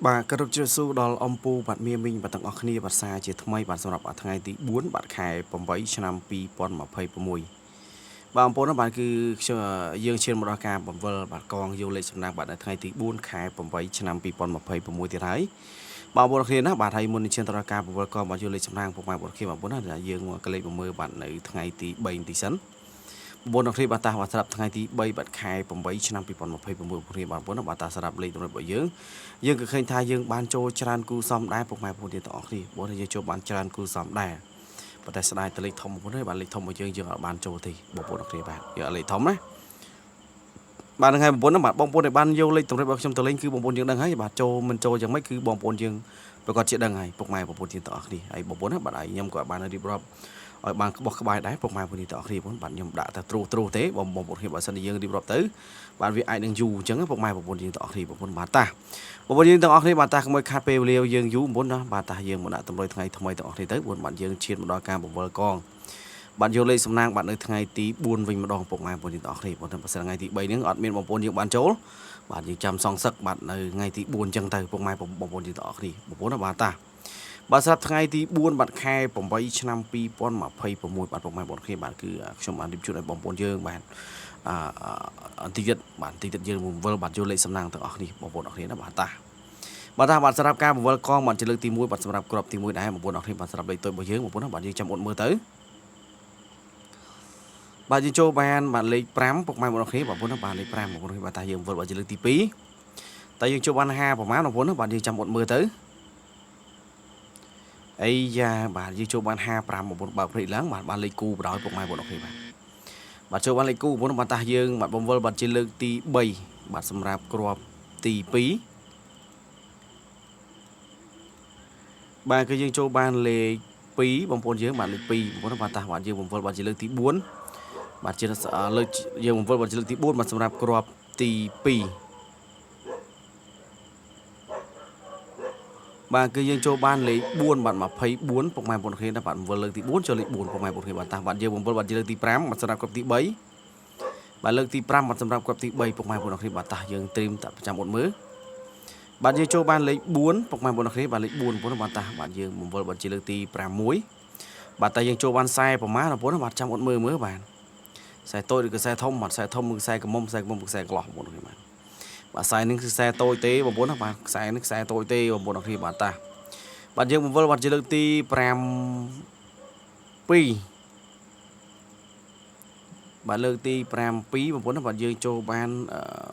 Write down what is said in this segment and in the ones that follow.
បាទក៏រកជឿស៊ូដល់អំពូបាទមៀមីងបាទទាំងអស់គ្នាភាសាជាថ្មីបាទសម្រាប់ថ្ងៃទី4បាទខែ8ឆ្នាំ2026បាទអំពូនបាទគឺយើងឈានមកដល់ការបង្វិលបាទកងយកលេខសំណាងបាទនៅថ្ងៃទី4ខែ8ឆ្នាំ2026ទៀតហើយបាទបងប្អូនគ្នាណាបាទហើយមុននឹងឈានទៅដល់ការបង្វិលកងបាទយកលេខសំណាងពុកម៉ែបងប្អូនគ្នាបងប្អូនណាយើងមកកលេចមើលបាទនៅថ្ងៃទី3បន្តិចសិនបងប្អូនគ្នាបាទតាបាទស្រាប់ថ្ងៃទី3បាទខែ8ឆ្នាំ2026គ្នាបាទបងប្អូនបាទតាស្រាប់លេខទំនើបរបស់យើងក៏ឃើញថាយើងបានចូលច្រើនគូសំដែរពុកម៉ែបងប្អូនទាំងអស់គ្នាបងប្អូនយើងចូលបានច្រើនគូសំដែរប៉ុន្តែស្ដាយតលេខធំបងប្អូនហើយបាទលេខធំរបស់យើងអត់បានចូលទេបងប្អូនគ្នាបាទយើងអត់លេខធំណាបាទហ្នឹងហើយបងប្អូនបាទបងប្អូនដែលបានយកលេខទំនើបរបស់ខ្ញុំទៅលេងគឺបងប្អូនយើងដឹងហើយបាទចូលមិនចូលយ៉ាងម៉េចគឺបងប្អូនយើងប្រកាសជាដឹងហើយពុកម៉ែបងប្អូនទាំងអស់គ្នាហើយបងប្អូនណាបាទហើយខ្ញុំក៏បានរៀបរាប់ឲ្យបានក្បោះក្បាយដែរពុកម៉ែបងប្អូនទាំងអស់គ្នាបងបាទខ្ញុំដាក់តែទ្រូទេបងប្អូនគ្នាបើសិនជាយើងរៀបរាប់ទៅបាទវាអាចនឹងយូរអញ្ចឹងពុកម៉ែបងប្អូនយើងទាំងអស់គ្នាបងប្អូនបាទតាបងប្អូនយើងទាំងអស់គ្នាបាទតាក្មួយខាត់ពេលវេលាយើងយូរបងប្អូនណាបាទតាយើងមកដាក់តម្រុយថ្ងៃថ្មីទាំងអស់គ្នាទៅបងបាទយើងឈានមកដល់ការបង្វិលកងបាទយកលេខសំណាងបាទនៅថ្ងៃទី4វិញម្ដងពុកម៉ែបងប្អូនទាំងអស់គ្នាបងតែបើសិនថ្ងៃទី3ហ្នឹងអត់មានបងប្អូនយើងបានចូលបាទយើងចាំសងសឹកបាទនៅថ្ងៃទី4អញ្ចឹងទៅពុកម៉ែបងប្អូនយើងទាំងអស់គ្នាបងប្អូនណាបាទតាបាទសម្រាប់ថ្ងៃទី4បាទខែ8ឆ្នាំ2026បាទពុកម៉ែបងប្អូនគ្នាបាទគឺខ្ញុំបានរៀបជូនឲ្យបងប្អូនយើងបាទបន្តិចទៀតបាទបន្តិចទៀតយើងបង្វិលបាទយកលេខសំណាងទាំងអស់គ្នាបងប្អូនអរគ្នាណាបាទតាបាទសម្រាប់ការបង្វិលកងបាទជាលើកទី1បាទសម្រាប់ក្របទី1ដែរបងប្អូនអរគ្នាបាទសម្រាប់លេខតូចរបស់យើងបងប្អូនណាបាទយើងចាំអត់មើលទៅបាទយើងចូលបានបាទលេខ5ពុកម៉ែបងប្អូនគ្នាបងប្អូនណាបាទលេខ5បងប្អូនគ្នាបាទតាយើងបង្វិលបាទជាលើកទី2តែយើងចូលបាន50ប្រហែលបងប្អូនណាបាទយើងចាំអត់មើលទៅអីយ៉ាបាទយើងចូលបាន55បងប្អូនបើភ្លេចឡើងបាទបានលេខគូបដោយពុកម៉ែបងប្អូនគ្នាបាទចូលបានលេខគូបងប្អូនបាទតាយើងបាទបង្វិលបាទជាលើកទី3បាទសម្រាប់ក្របទី2បាទគឺយើងចូលបានលេខ2បងប្អូនយើងបាទលេខ2បងប្អូនបាទតាបាទយើងបង្វិលបាទជាលើកទី4បាទជាលើកយើងបង្វិលបាទជាលើកទី4បាទសម្រាប់ក្របទី2បាទគឺយើងចូលបានលេខ4បាទ24ពុកម៉ែបងប្អូនគ្នាបាទបង្វិលលើកទី4ចូលលេខ4ពុកម៉ែបងប្អូនគ្នាបាទតាបាទយើងបង្វិលបាទជាលើកទី5បាទសម្រាប់ក្របទី3បាទលើកទី5បាទសម្រាប់ក្របទី3ពុកម៉ែបងប្អូនគ្នាបាទតាយើងត្រៀមតែប្រចាំអត់មើលបាទយើងចូលបានលេខ4ពុកម៉ែបងប្អូនគ្នាបាទលេខ4បងប្អូនបាទតាបាទយើងបង្វិលបាទជាលើកទី6បាទតែយើងចូលបានខ្សែប្រមាណបងប្អូនបាទចាំអត់មើលបាទខ្សែតូចឬក៏ខ្សែធំបាទខ្សែធំគឺខ្សែកមុំខ្សែកមុំគឺខ្សែកន្លោះបងប្អូនគ្នាបាទខ្សែនេះគឺខ្សែតូចទេបងប្អូនណាបាទខ្សែនេះខ្សែតូចទេបងប្អូនគ្នាបាទតាបាទយើងបង្វិលបាទជាលើកទី7បាទលើកទី7បងប្អូនណាបាទយើងចូលបាន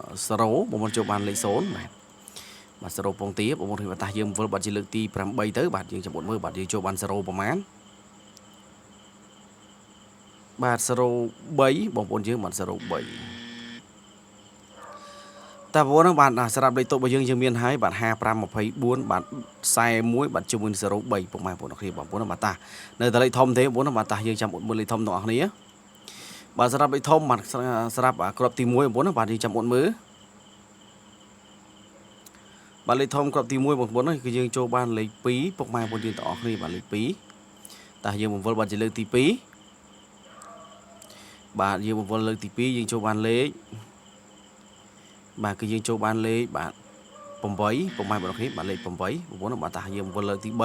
0បងប្អូនចូលបានលេខ0បាទ0ពងទាបងប្អូនគ្នាបាទតាយើងបង្វិលបាទជាលើកទី8ទៅបាទយើងចាំអត់មើលបាទយើងចូលបាន0ប្រមាណបាទ03បងប្អូនយើងបាទ03តែបងប្អូនបាទសម្រាប់លេខតូបរបស់យើងមានហើយបាទ5524បាទ41បាទជាមួយ03ពុកម៉ែបងប្អូនគ្នាបងប្អូនបាទតានៅតែលេខធំទេបងប្អូនបាទតាយើងចាំអត់មើលលេខធំទាំងអស់គ្នាបាទសម្រាប់លេខធំបាទសម្រាប់ក្របទី1បងប្អូនបាទយើងចាំអត់មើលបាទលេខធំក្របទី1បងប្អូនគឺយើងចូលបានលេខ2ពុកម៉ែបងប្អូនយើងទាំងអស់គ្នាបាទលេខ2តាយើងបង្វិលបាទជាលើកទី2បាទយើងបង្វិលលើកទី2យើងចូលបានលេខបាទគឺយើងចូលបានលេខបាទ8ពុកម៉ែបងប្អូនគ្នាបាទលេខ8បងប្អូនបាទតាយើងបង្វិលលើកទី3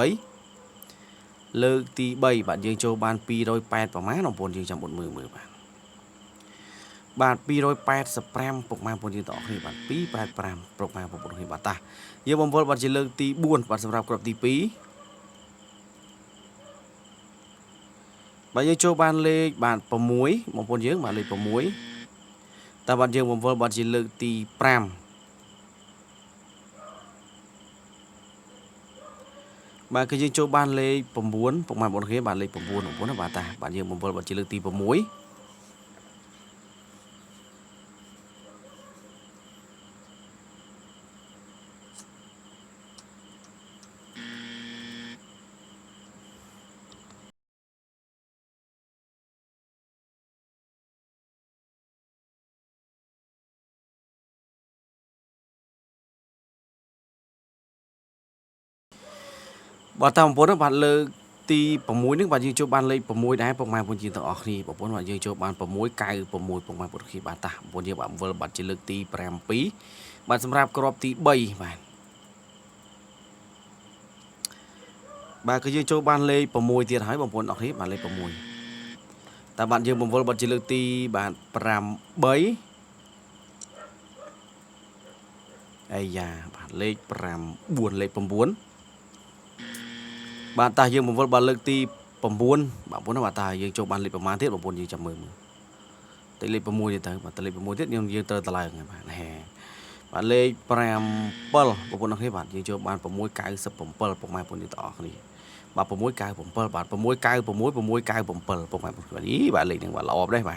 លើកទី3បាទយើងចូលបាន208ប្រមាណបងប្អូនយើងចាំអត់មើលបាទ285ពុកម៉ែបងប្អូនយើងទាំងអស់គ្នាបាទ285ពុកម៉ែបងប្អូនគ្នាបាទតាយើងបង្វិលបាទជាលើកទី4បាទសម្រាប់ក្របទី2បាទយើងចូលបានលេខបាទ6បងប្អូនយើងបាទលេខ6តែបាទយើងបង្វិលបាទជាលើកទី5បាទគឺយើងចូលបានលេខ9ពុកម៉ែបងប្អូនគ្នាបាទលេខ9បងប្អូនណាបាទតាបាទយើងបង្វិលបាទជាលើកទី6បាទតាបងប្អូនបាទលើកទី6នេះបាទយើងចូលបានលេខ6ដែរពុកម៉ែបងប្អូនយើងទាំងអស់គ្នាបងប្អូនបាទយើងចូលបាន696ពុកម៉ែបងប្អូនគ្នាបាទតាបងប្អូនយើងបាទវិលបាទជាលើកទី7បាទសម្រាប់ក្របទី3បាទ បាទគឺយើងចូលបានលេខ6ទៀតហើយបងប្អូនអរគ្នាបានលេខ6តែបាទយើងបង្វិលបាត់ជាលើកទីបាទ8អាយ៉ាបាទលេខ9លេខ9បាទតើយើងបង្វិលបាត់លើកទី9បងប្អូនបាទតើយើងចូលបានលេខប្រមាណទៀតបងប្អូនយើងចាំមើលតែលេខ6ទៀតទៅបាទតែលេខ6ទៀតយើងត្រូវតឡើងបាទហេបាទលេខ7បងប្អូនអរគ្នាបាទយើងចូលបាន697ពុកម៉ែបងប្អូនទាំងអស់គ្នាបាទ697បាទ696 697ពុកម៉ែបងប្អូនអីបាទលេខហ្នឹងបាទល្អដែរបាទ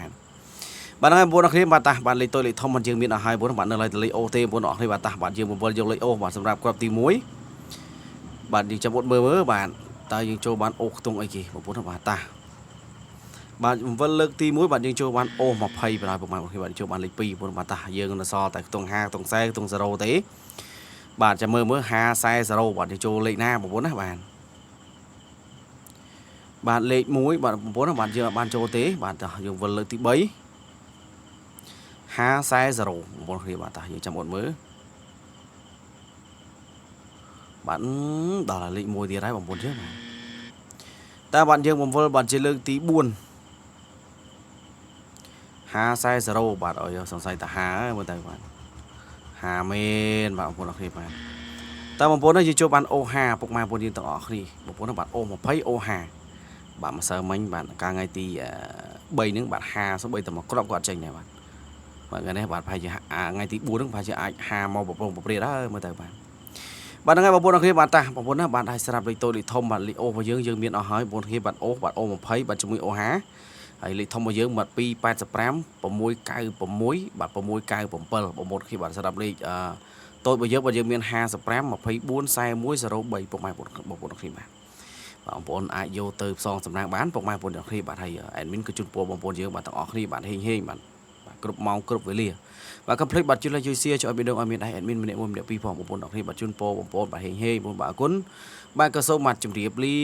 បាទហ្នឹងហើយបងប្អូនអរគ្នាបាទតាបាទលេខតូចលេខធំបាទយើងមានអស់ហើយបងប្អូនបាទនៅឡើយតែលេខអូទេបងប្អូនអរគ្នាបាទតាបាទយើងបង្វិលយកលេខអូបាទសម្រាប់គ្រាប់ទី1បាទយើងចាំអត់មើលបាទតើយើងចូលបានអូខ្ទង់អីគេបងប្អូនបាទតាបាទបង្វិលលើកទី1បាទយើងចូលបានអូ20បណ្ដោយពុកម៉ែបងប្អូនបាទចូលបានលេខ2បងប្អូនបាទតាយើងនៅសល់តែខ្ទង់50ខ្ទង់40ខ្ទង់0ទេបាទចាំមើល50 40បាទយើងចូលលេខណាបងប្អូនណាបាទលេខ1បាទបងប្អូនបាទយើងអត់បានចូលទេបាទយើងវិលលើកទី3 540បងប្អូនគ្នាបាទតាយើងចាំអត់មើលបាទដល់លេខ1ទៀតហើយបងប្អូនជឿបាទតែបាទយើងបង្វិលបាទជាលើកទី4 540បាទអើយសង្ស័យតា50មើលទៅបាទ50មែនបាទបងប្អូនអរគ្នាបាទតែបងប្អូនយើងចូលបានអូ50ពុកម៉ែបងប្អូនយើងទាំងអស់គ្នាបងប្អូនបាទអូ20អូ50បាទម្សិលមិញបាទកាលថ្ងៃទី3ហ្នឹងបាទ50សូម្បីតែមកគ្រាប់ក៏អត់ចេញដែរបាទថ្ងៃនេះបាទប្រហែលជាថ្ងៃទី4ហ្នឹងប្រហែលជាអាច50មកប្រពងប្រព្រាតហើយមើលទៅបាទហ្នឹងហើយបងប្អូនអរគ្នាបាទតាបងប្អូនណាបាទឲ្យស្រាប់លេខតូចលេខធំបាទលេខអូរបស់យើងមានអស់ហើយបងប្អូនគ្នាបាទអូ20បាទជាមួយអូ50ហើយលេខធំរបស់យើងបាទ285 696បាទ697បងប្អូនគ្នាបាទសម្រាប់លេខតូចរបស់យើងមាន55 24 41 03ពុកម៉ែបងប្អូនគ្នាបាទបងប្អូនអាចយកទៅផ្សងសំណាងបានពុកម៉ែបងប្អូនគ្នាបាទហើយអេដមីនក៏ជូនពរបងប្អូនយើងបាទទាំងអស់គ្នាបាទហេងបាទគ្រប់ម៉ោងគ្រប់វេលាបាទកុំភ្លេចបាទជួយ like ជួយ share ជួយឲ្យវីដេអូឲ្យមានដៃ admin ម្នាក់មួយម្នាក់ពីរផងបងប្អូនទាំងគ្នាបាទជូនពរបងប្អូនបាទហេងបាទអរគុណបាទក៏សូមបាទជម្រាបលា